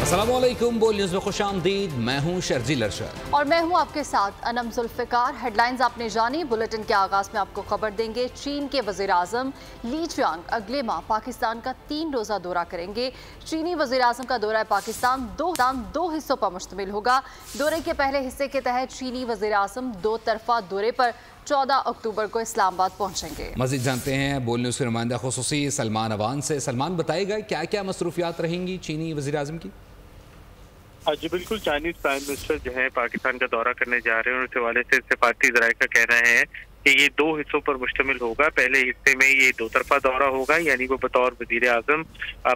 अस्सलामुअलैकुम, बोल न्यूज़ में खुशामदीद। मैं हूं शर्जील अरशद और मैं हूं आपके साथ अनम जुल्फ़िकार। हेडलाइंस आपने जानी। बुलेटिन के आगाज में आपको खबर देंगे। चीन के वज़ीर आज़म ली चियांग अगले माह पाकिस्तान का 3 रोज़ा दौरा करेंगे। चीनी वज़ीर आज़म का दौरा पाकिस्तान दो हिस्सों पर मुश्तमिल होगा। दौरे के पहले हिस्से के तहत चीनी वज़ीर आज़म 2 तरफ़ा दौरे पर 14 अक्टूबर को इस्लामाबाद पहुंचेंगे। मज़ीद जानते हैं बोल न्यूज़ के नुमाइंदा खुसूसी सलमान अवान से। सलमान, बताएगा क्या क्या मसरूफियात रहेंगी चीनी वज़ीर आज़म की? जी बिल्कुल, चाइनीज प्राइम मिनिस्टर जो है पाकिस्तान का दौरा करने जा रहे हैं और इस हवाले से सफारती ज़राए का कहना है कि ये 2 हिस्सों पर मुश्तमिल होगा। पहले हिस्से में ये 2 तरफा दौरा होगा, यानी वो बतौर वज़ीर आज़म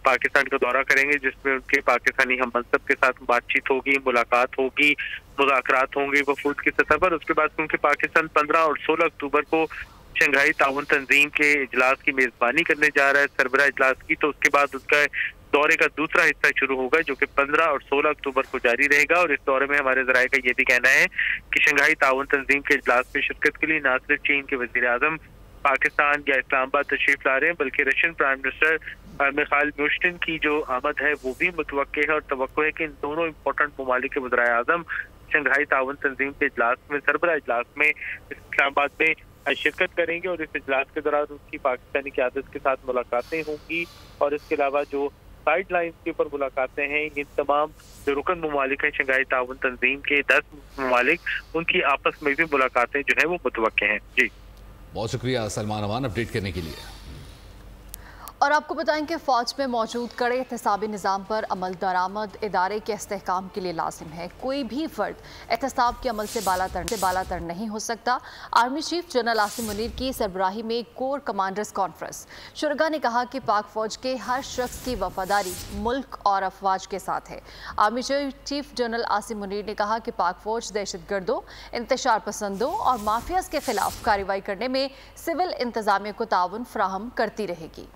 पाकिस्तान का दौरा करेंगे, जिसमें उनके पाकिस्तानी हम मनसब के साथ बातचीत होगी, मुलाकात होगी, मुज़ाकरात होंगे वफूद की सतह पर। उसके बाद क्योंकि पाकिस्तान 15 और 16 अक्टूबर को शंघाई ताउन तंजीम के इजलास की मेज़बानी करने जा रहा है, सरबराह इजलास की, तो उसके बाद उसका दौरे का दूसरा हिस्सा शुरू होगा जो कि 15 और 16 अक्टूबर को जारी रहेगा। और इस दौरे में हमारे ज़राए का ये भी कहना है कि शंघाई ताउन तंजीम के इजलास में शिरकत के लिए न सिर्फ चीन के वज़ीर आज़म पाकिस्तान या इस्लामाबाद तशरीफ ला रहे हैं, बल्कि रशियन प्राइम मिनिस्टर मिखाइल म्यूशिन की जो आमद है वो भी मुतवक्के है। और तवक्को है कि इन दोनों इम्पोर्टेंट ममालिक के वज़ीर आज़म शंघाई ताउन तंजीम के इजलास में, सरबराह इजलास में इस्लामाबाद में शिरकत करेंगे। और इस इजलास के दौरान उनकी पाकिस्तानी क़यादत के साथ मुलाकातें होंगी। और इसके अलावा जो साइड लाइन्स के ऊपर मुलाकातें हैं, इन तमाम जो रुकन ममालिक हैं शंघाई ताउन तंजीम के 10 ममालिक, उनकी आपस में भी मुलाकातें जो है वो मुतवक्के हैं। जी बहुत शुक्रिया सलमान अवान अपडेट करने के लिए। और आपको बताएं कि फ़ौज में मौजूद कड़े एहतसाबी निज़ाम पर अमल दरामद इदारे के इस्तेहकाम के लिए लाजिम है। कोई भी फ़र्द एहतसाब के अमल से बालातर नहीं हो सकता। Army chief general Asim Munir की सरबराही में कोर कमांडर्स कॉन्फ्रेंस। शुरगा ने कहा कि पाक फ़ौज के हर शख्स की वफादारी मुल्क और अफवाज के साथ है। Army chief general Asim Munir ने कहा कि पाक फ़ौज दहशतगर्दों, इंतशार पसंदों और माफियाज के खिलाफ कार्रवाई करने में सिविल इंतजामिया को ताउन फराहम करती रहेगी।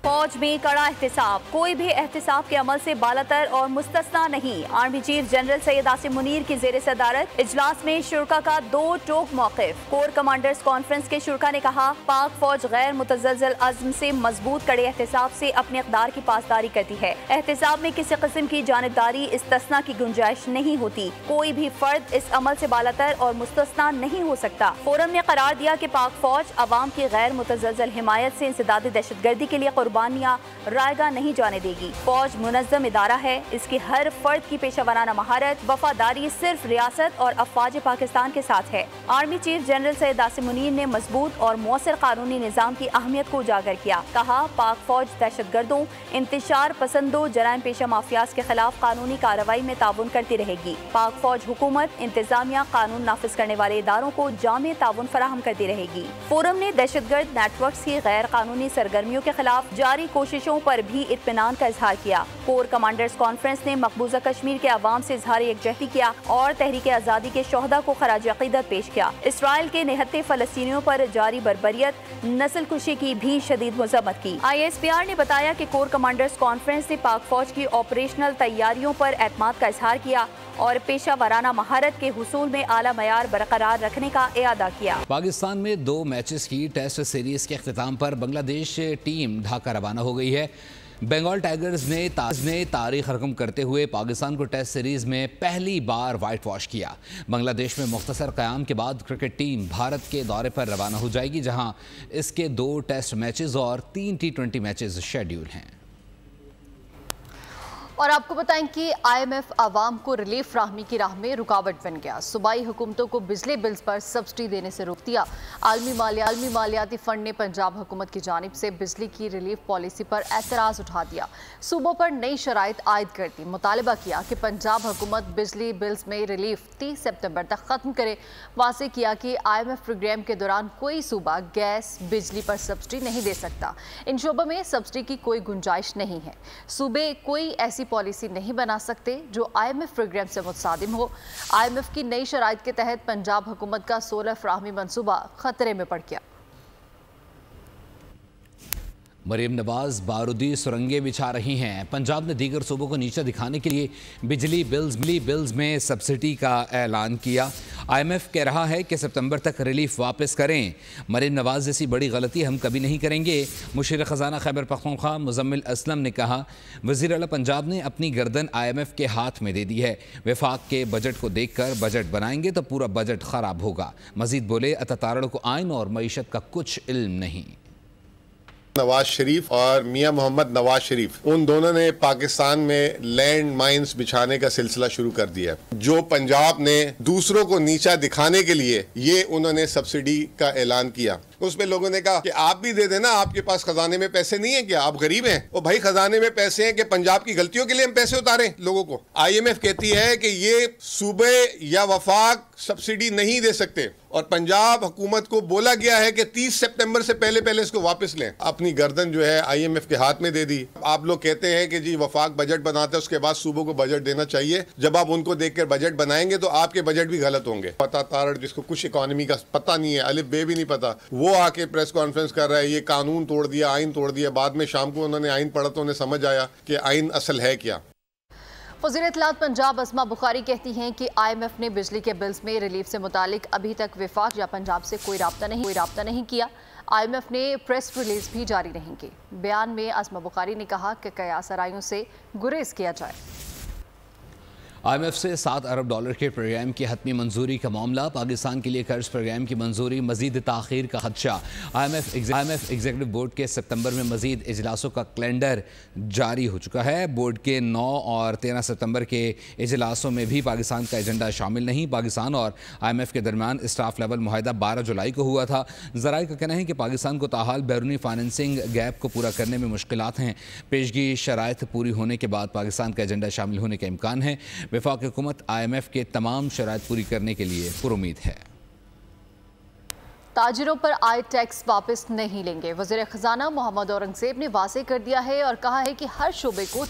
फौज में कड़ा एहतसाब, कोई भी एहतसाब के अमल से बालातर और मुस्तस्ना नहीं। Army chief general Syed Asim Munir की जेर सदारत इजलास में शुरका का 2 टोक मौक़िफ़। कोर कमांडर्स कॉन्फ्रेंस के शुरका ने कहा, पाक फौज गैर मुतज़लज़ल अज़्म से मजबूत कड़े एहतसाब से अपने इक़दार की पासदारी करती है। एहतसाब में किसी किस्म की जानिबदारी इस्तिस्ना की गुंजाइश नहीं होती। कोई भी फर्द इस अमल से बालातर और मुस्तस्ना नहीं हो सकता। फोरम ने करार दिया कि पाक फौज अवाम की गैर मुतज़लज़ल हिमायत से इंसदादी दहशतगर्दी के लिए कुर्बानियां रायगा नहीं जाने देगी। फौज मुनज़्ज़म इदारा है, इसके हर फर्द की पेशावराना महारत वफादारी सिर्फ रियासत और अफवाज पाकिस्तान के साथ है। Army chief general Syed Asim Munir ने मजबूत और मौसर कानूनी निज़ाम की अहमियत को उजागर किया। कहा, पाक फौज दहशतगर्दों, इंतशार पसंदों, जराइम पेशा माफियाज के खिलाफ कानूनी कार्रवाई में ताउन करती रहेगी। पाक फौज हुकूमत, इंतजामिया, कानून नाफिज करने वाले इदारों को जामे ताउन फराहम करती रहेगी। फोरम ने दहशतगर्द नेटवर्क की गैर कानूनी सरगर्मियों के खिलाफ जारी कोशिशों पर भी इत्मीनान का इजहार किया। कोर कमांडर्स कॉन्फ्रेंस ने मकबूजा कश्मीर के अवाम से इजहार यकजहती किया और तहरीक आज़ादी के शोहदा को खराज अकीदत पेश किया। इसराइल के निहत्ते फलस्तीनियों पर जारी बर्बरियत, नस्ल कुशी की भी शदीद मजम्मत की। ISPR ने बताया कि कोर कमांडर्स कॉन्फ्रेंस ने पाक फौज की ऑपरेशनल तैयारियों पर एतमाद का इजहार किया और पेशा वराना महारत के हुसूल में आला मयार बरकरार रखने का इरादा किया। पाकिस्तान में 2 मैचेस की टेस्ट सीरीज के अख्तिताम पर बांग्लादेश टीम ढाका रवाना हो गई है। बंगाल टाइगर्स ने तारीख रकम करते हुए पाकिस्तान को टेस्ट सीरीज में पहली बार वाइट वॉश किया। बांग्लादेश में मुख्तसर क़याम के बाद क्रिकेट टीम भारत के दौरे पर रवाना हो जाएगी, जहां इसके 2 टेस्ट मैचेस और 3 T20 मैचेस शेड्यूल हैं। और आपको बताएं कि IMF आवाम को रिलीफ फ्राहमी की राह में रुकावट बन गया। सूबाई हुकूमतों को बिजली बिल्स पर सब्सिडी देने से रोक दिया। आलमी मालियाती फंड ने पंजाब हुकूमत की जानिब से बिजली की रिलीफ पॉलिसी पर एतराज़ उठा दिया। सूबों पर नई शराइत आयद कर दी। मुतालबा किया कि पंजाब हुकूमत बिजली बिल्स में रिलीफ 30 सितंबर तक ख़त्म करे। वाज़ेह किया कि IMF प्रोग्राम के दौरान कोई सूबा गैस बिजली पर सब्सिडी नहीं दे सकता। इन शोबों में सब्सिडी की कोई गुंजाइश नहीं है। सूबे कोई ऐसी पॉलिसी नहीं बना सकते जो IMF प्रोग्राम से मुतसादिम हो। IMF की नई शराइत के तहत पंजाब हुकूमत का सोलर फ्राहमी मंसूबा खतरे में पड़ गया। मरीम नवाज बारूदी सुरंगें बिछा रही हैं। पंजाब ने दीगर सूबों को नीचा दिखाने के लिए बिजली बिल्स में सब्सिडी का ऐलान किया। IMF कह रहा है कि सितंबर तक रिलीफ वापस करें। मरीम नवाज जैसी बड़ी गलती हम कभी नहीं करेंगे। मुशीर ख़जाना खैबर पख्तूनख्वा मुज़म्मिल असलम ने कहा, वज़ीर आला पंजाब ने अपनी गर्दन IMF के हाथ में दे दी है। वफाक के बजट को देखकर बजट बनाएंगे तो पूरा बजट ख़राब होगा। मज़ीद बोले, अतातारड़ को आइन और मईशत का कुछ इल्म नहीं। नवाज शरीफ और मियां मोहम्मद नवाज शरीफ, उन दोनों ने पाकिस्तान में लैंड माइंस बिछाने का सिलसिला शुरू कर दिया। जो पंजाब ने दूसरों को नीचा दिखाने के लिए ये उन्होंने सब्सिडी का ऐलान किया, उसमें लोगों ने कहा कि आप भी दे देना, आपके पास खजाने में पैसे नहीं है क्या, आप गरीब हैं? ओ भाई, खजाने में पैसे हैं कि पंजाब की गलतियों के लिए हम पैसे उतारें लोगों को? IMF कहती है कि ये सूबे या वफाक सब्सिडी नहीं दे सकते और पंजाब हुकूमत को बोला गया है कि 30 सितंबर से पहले इसको वापस लें। अपनी गर्दन जो है IMF के हाथ में दे दी। आप लोग कहते हैं कि जी वफाक बजट बनाते हैं, उसके बाद सूबों को बजट देना चाहिए। जब आप उनको देखकर बजट बनाएंगे तो आपके बजट भी गलत होंगे। पता तारड़ जिसको कुछ इकोनॉमी का पता नहीं है, अलिफ बे भी नहीं पता, वो आके प्रेस कॉन्फ्रेंस कर रहा है ये कानून तोड़ दिया, आइन तोड़ दिया। बाद में शाम को उन्होंने आइन पढ़ा तो उन्हें समझ आया कि आइन असल है क्या। वज़ीर इत्तलात पंजाब अस्मा बुखारी कहती हैं कि IMF ने बिजली के बिल्स में रिलीफ से मुतालिक अभी तक वफाक या पंजाब से कोई राब्ता नहीं किया। IMF ने प्रेस रिलीज भी जारी नहीं की। बयान में अस्मा बुखारी ने कहा कि कयास आराइयों से गुरेज किया जाए। IMF से $7 अरब के प्रोग्राम की हतमी मंजूरी का मामला, पाकिस्तान के लिए कर्ज प्रोग्राम की मंजूरी, मजीद ताख़ीर का खदशा। IMF एग्जीक्यूटिव बोर्ड के सितंबर में मजीद इजलासों का कैलेंडर जारी हो चुका है। बोर्ड के 9 और 13 सितंबर के इजलासों में भी पाकिस्तान का एजेंडा शामिल नहीं। पाकिस्तान और IMF के दरमियान स्टाफ लेवल मुआहदा 12 जुलाई को हुआ था। ज़राए का कहना है कि पाकिस्तान को ताहाल बैरूनी फाइनेंसिंग गैप को पूरा करने में मुश्किलात हैं। पेशगी शराइत पूरी होने के बाद पाकिस्तान का एजेंडा शामिल होने का इम्कान है। वफाक हुकूमत IMF के तमाम शराइत पूरी करने के लिए पुरुमीद है। ताजिरों पर आय टैक्स वापस नहीं लेंगे। वज़ीर ख़जाना मोहम्मद औरंगज़ेब ने वाज़ेह कर दिया है और कहा है कि हर शोबे को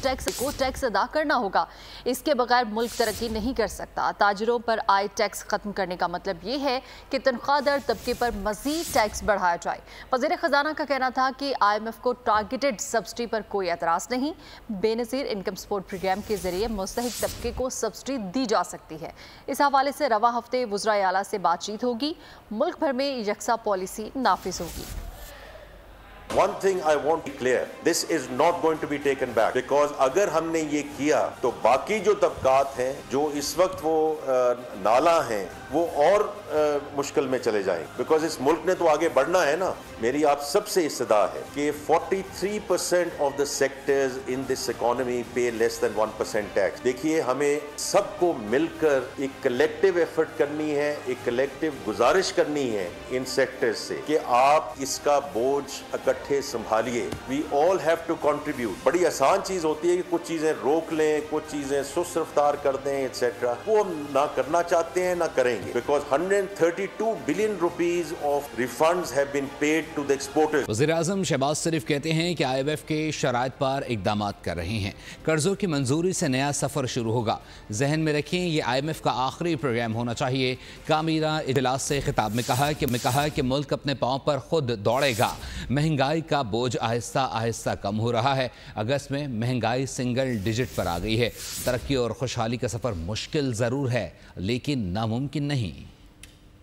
टैक्स अदा करना होगा। इसके बगैर मुल्क तरक्की नहीं कर सकता। ताजिरों पर आय टैक्स ख़त्म करने का मतलब ये है कि तनख्वाहदार तबके पर मज़ीद टैक्स बढ़ाया जाए। वज़ीर ख़जाना का कहना था कि IMF को टारगेटेड सब्सिडी पर कोई एतराज़ नहीं। बेनज़ीर इनकम सपोर्ट प्रोग्राम के ज़रिए मुस्तहिक तबके को सब्सिडी दी जा सकती है। इस हवाले से रवा हफ्ते वज़राए आला से बातचीत होगी। मुल्क भर में यकसा पॉलिसी नाफिज होगी। One thing I want to be clear, this is not going to be taken back because अगर हमने ये किया तो बाकी जो तबकात हैं जो इस वक्त वो नाला हैं वो और मुश्किल में चले जाएं बिकॉज इस मुल्क ने तो आगे बढ़ना है ना। मेरी आप सबसे इस्तदा है कि 43% of the sectors in this economy पे लेस देन 1% टैक्स। देखिए, हमें सबको मिलकर एक कलेक्टिव एफर्ट करनी है, एक कलेक्टिव गुजारिश करनी है इन सेक्टर्स से कि आप इसका बोझ इकट्ठे संभालिए। We all have to contribute. बड़ी आसान चीज होती है कि कुछ चीजें रोक लें, कुछ चीजें सुस्त रफ्तार कर दें एटसेट्रा। वो हम ना करना चाहते हैं ना करेंगे because 132 billion rupees of refunds have been paid to the exporters. वज़ीर-ए-आज़म शहबाज शरीफ कहते हैं कि IMF के शराइत पर इक़दामात कर रहे हैं। कर्जों की मंजूरी से नया सफ़र शुरू होगा। जहन में रखें, ये IMF का आखिरी प्रोग्राम होना चाहिए। कामीरा इजलास से खिताब में कहा कि मुल्क अपने पाँव पर खुद दौड़ेगा। महंगाई का बोझ आहिस्ता आहिस्ता कम हो रहा है। अगस्त में महंगाई सिंगल डिजिट पर आ गई है। तरक्की और खुशहाली का सफ़र मुश्किल ज़रूर है लेकिन नामुमकिन नहीं।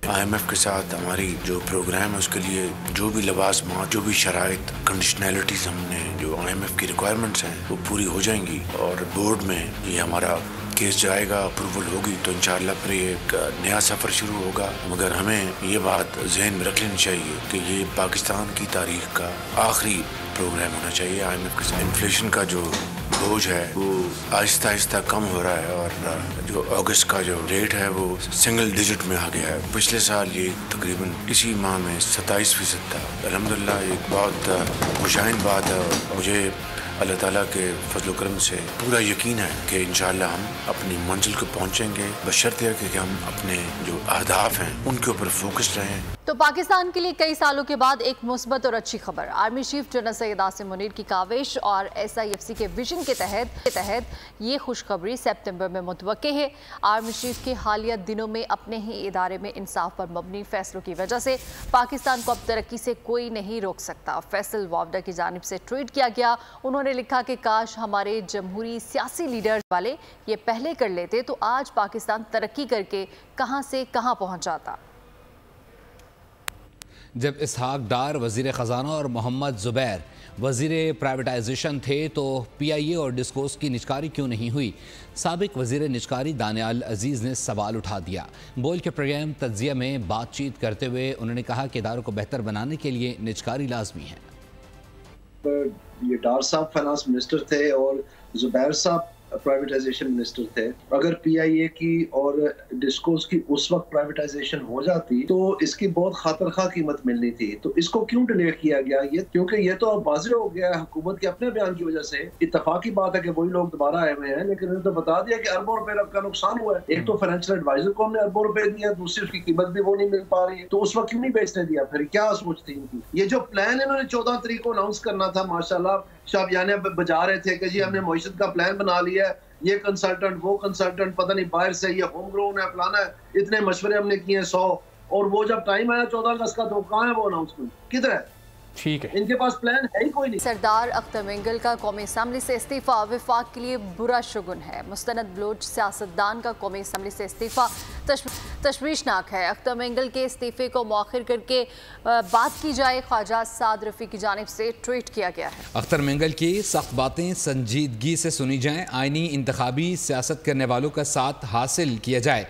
IMF के साथ हमारी जो प्रोग्राम है उसके लिए जो भी लवाज़मात, जो भी शराइत, कंडीशनैलिटीज़ हमने जो IMF की रिक्वायरमेंट्स हैं वो पूरी हो जाएंगी और बोर्ड में ये हमारा केस जाएगा, अप्रूवल होगी तो इंशाअल्लाह फिर एक नया सफ़र शुरू होगा। मगर हमें ये बात जहन में रख लेनी चाहिए कि ये पाकिस्तान की तारीख का आखिरी प्रोग्राम होना चाहिए। IMF के साथ इन्फ्लेशन का जो बोझ है वो आहिस्ता आहिस्ता कम हो रहा है और जो अगस्त का जो रेट है वो सिंगल डिजिट में आ गया है। पिछले साल ये तकरीबन इसी माह में 27% था। अल्हम्दुलिल्लाह एक बहुत खुशाइन बात है और मुझे अल्लाह ताला के फजल करम से पूरा यकीन है कि इंशाअल्लाह हम अपनी मंजिल को पहुँचेंगे, बशर्ते कि हम अपने जो अहदाफ हैं उनके ऊपर फोकस रहें। तो पाकिस्तान के लिए कई सालों के बाद एक मुस्बत और अच्छी खबर। Army chief general Syed Asim Munir की काविश और SIFC के विजन के तहत ये खुशखबरी सितंबर में मुतवक्के है। आर्मी चीफ के हालिया दिनों में अपने ही इदारे में इंसाफ पर मबनी फैसलों की वजह से पाकिस्तान को अब तरक्की से कोई नहीं रोक सकता। फैसल वावडा की जानिब से ट्वीट किया गया। उन्होंने लिखा कि काश हमारे जमहूरी सियासी लीडर्स वाले ये पहले कर लेते तो आज पाकिस्तान तरक्की करके कहां से कहां पहुंच जाता। जब इसहाक डार वज़ीर ख़जाना और मोहम्मद ज़ुबैर वज़ीर प्राइवेटाइजेशन थे तो PIA और डिस्कोस की निजकारी क्यों नहीं हुई? साबिक वज़ीर निजकारी दानियाल अजीज़ ने सवाल उठा दिया। बोल के प्रोग्राम तज्ज़िया में बातचीत करते हुए उन्होंने कहा कि इदारों को बेहतर बनाने के लिए निजकारी लाजमी है। ये डार साहब फाइनेंस मिनिस्टर थे और ज़ुबैर साहब प्राइवेटाइजेशन मिनिस्टर थे। अगर PIA की और डिस्कोस की उस वक्त प्राइवेटाइजेशन हो जाती तो इसकी बहुत खातर-खा कीमत मिलनी थी। तो इसको क्यों डिले किया गया? ये क्योंकि ये तो अब वाज़ेह हो गया है हुकूमत के अपने बयान की वजह से। इत्तफाकी बात है कि वही लोग दोबारा आए हुए हैं, लेकिन उन्होंने तो बता दिया कि अरबों रुपए का नुकसान हुआ है। एक तो फाइनेंशियल एडवाइजर को हमने अरबों रुपए दिया, दूसरी उसकी कीमत भी वो नहीं मिल पा रही है। तो उस वक्त क्यों नहीं बेचने दिया? फिर क्या सोच थी इनकी? ये जो प्लान इन्होंने 14 तारीख को अनाउंस करना था, माशाल्लाह शाबियाने बजा रहे थे कि जी हमने मईशत का प्लान बना लिया है, ये कंसल्टेंट वो कंसल्टेंट पता नहीं बाहर से, ये होम ग्रोन है, फलाना है, इतने मशवरे हमने किए 100, और वो जब टाइम आया 14 अगस्त का तो कहाँ है वो अनाउंसमेंट? किधर है? ठीक है, इनके पास प्लान है ही कोई नहीं। सरदार अख्तर मेंगल का कौमी असम्बली से इस्तीफा वफाक के लिए बुरा शुगुन है। मुस्तनद बलोच सियासतदान का कौमी असम्बली से इस्तीफा तशवीशनाक है। अख्तर मेंगल के इस्तीफे को मौखिर करके बात की जाए, ख्वाजा साद रफ़ी की जानिब से ट्वीट किया गया है। अख्तर मेंगल की सख्त बातें संजीदगी से सुनी जाएं, आईनी इंतखाबी सियासत करने वालों का साथ हासिल किया जाए।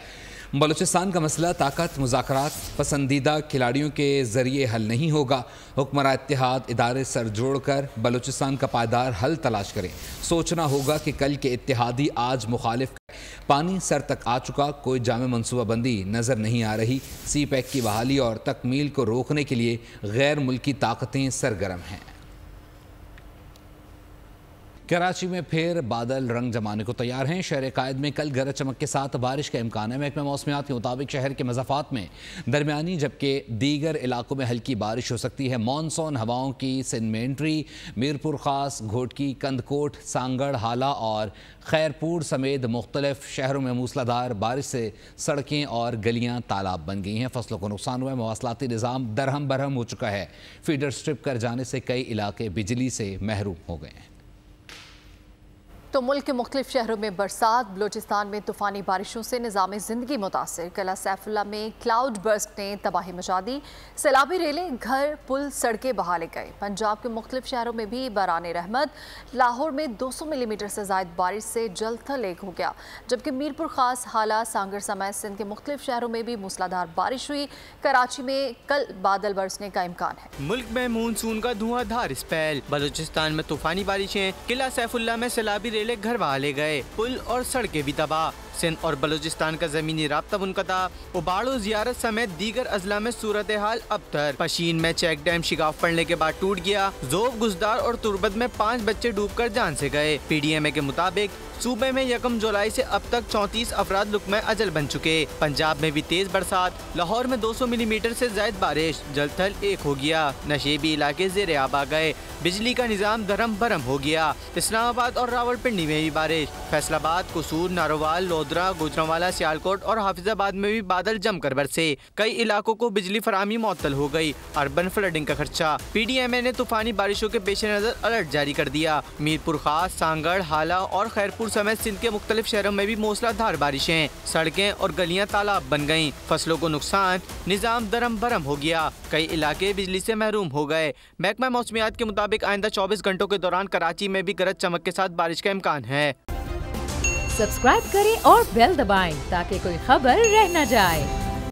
बलूचिस्तान का मसला ताकत मुज़ाकरात पसंदीदा खिलाड़ियों के ज़रिए हल नहीं होगा। हुक्मरान इत्तेहाद इदारे सर जोड़ कर बलूचिस्तान का पायदार हल तलाश करें। सोचना होगा कि कल के इत्तेहादी आज मुखालिफ। पानी सर तक आ चुका, कोई जामे मनसूबाबंदी नज़र नहीं आ रही। CPEC की बहाली और तकमील को रोकने के लिए गैर मुल्की ताकतें सरगर्म हैं। कराची में फिर बादल रंग जमाने को तैयार हैं। शहर कायद में कल गरज चमक के साथ बारिश का इम्कान है। महकमा मौसमियात के मुताबिक शहर के मज़ाफ़ात में दरमियानी जबकि दीगर इलाकों में हल्की बारिश हो सकती है। मानसून हवाओं की सिंध में एंट्री। मीरपुर ख़ास, घोटकी, कंदकोट, सांगड़, हाला और खैरपुर समेत मुख्तलिफ शहरों में मूसलाधार बारिश से सड़कें और गलियाँ तालाब बन गई हैं। फसलों को नुकसान हुआ है। मवासलाती निज़ाम दरहम बरहम हो चुका है। फीडर स्ट्रिप कर जाने से कई इलाके बिजली से महरूम हो गए हैं। तो मुल्क के मुख्तलिफ शहरों में बरसात। बलूचिस्तान में तूफ़ानी बारिशों से निज़ाम ज़िंदगी मुतासिर। किला सैफुल्ला में क्लाउड बर्स्ट ने तबाही मचा दी। सैलाबी रेलें, घर, पुल, सड़कें बहा ले गए। पंजाब के मुख्तलिफ शहरों में भी बराने रहमत। लाहौर में 200 मिलीमीटर से ज़ायद बारिश से जल थल एक हो गया, जबकि मीरपुर ख़ास, हाला, सांगड़ समेत सिंध के मुख्तलिफ शहरों में भी मूसलाधार बारिश हुई। कराची में कल बादल बरसने का इम्कान है। मुल्क में मानसून का धुआंधार स्पेल। बलूचिस्तान में तूफानी बारिशें। किला सैफुल्ला में सैलाबी रेले घर बहा ले गए। पुल और सड़कें भी तबाह। सिंध और बलूचिस्तान का ज़मीनी राब्ता मुनक़ता। उबाड़ो जियारत समेत दीगर अजला में सूरत हाल अबतर। पशीन में चेक डैम शिगाफ पड़ने के बाद टूट गया। जोब, गुजदार और तुरबत में 5 बच्चे डूबकर जान से गए। PDMA के मुताबिक सूबे में 1 जुलाई से अब तक 34 अफराद लुक़्मे अजल बन चुके। पंजाब में भी तेज बरसात। लाहौर में 200 मिलीमीटर से ज़ायद बारिश। जलथल एक हो गया। नशेबी इलाके ज़ेरे आब आ गए। बिजली का निज़ाम दरम बरम हो गया। इस्लामाबाद और रावलपिंडी में भी बारिश। फैसलाबाद, कसूर, नारोवाल, लोधरा, गुजरांवाला, सियालकोट और हाफिजाबाद में भी बादल जमकर बरसे। कई इलाकों को बिजली फराहमी मुअत्तल हो गई। अर्बन फ्लडिंग का खर्चा। PDMA ने तूफानी बारिशों के पेश नज़र अलर्ट जारी कर दिया। मीरपुर खास, सांगड़, हाला और खैरपुर समेत सिंध के मुख्तलिफ शहरों में भी मूसलाधार बारिशें। सड़कें और गलियां तालाब बन गईं। फसलों को नुकसान। निज़ाम दरम बरम हो गया। कई इलाके बिजली से महरूम हो गए। महकमा मौसमियात के मुताबिक आइंदा 24 घंटों के दौरान कराची में भी गरज चमक के साथ बारिश का इम्कान है। सब्सक्राइब करें और बेल दबाएं ताकि कोई खबर रह न जाए।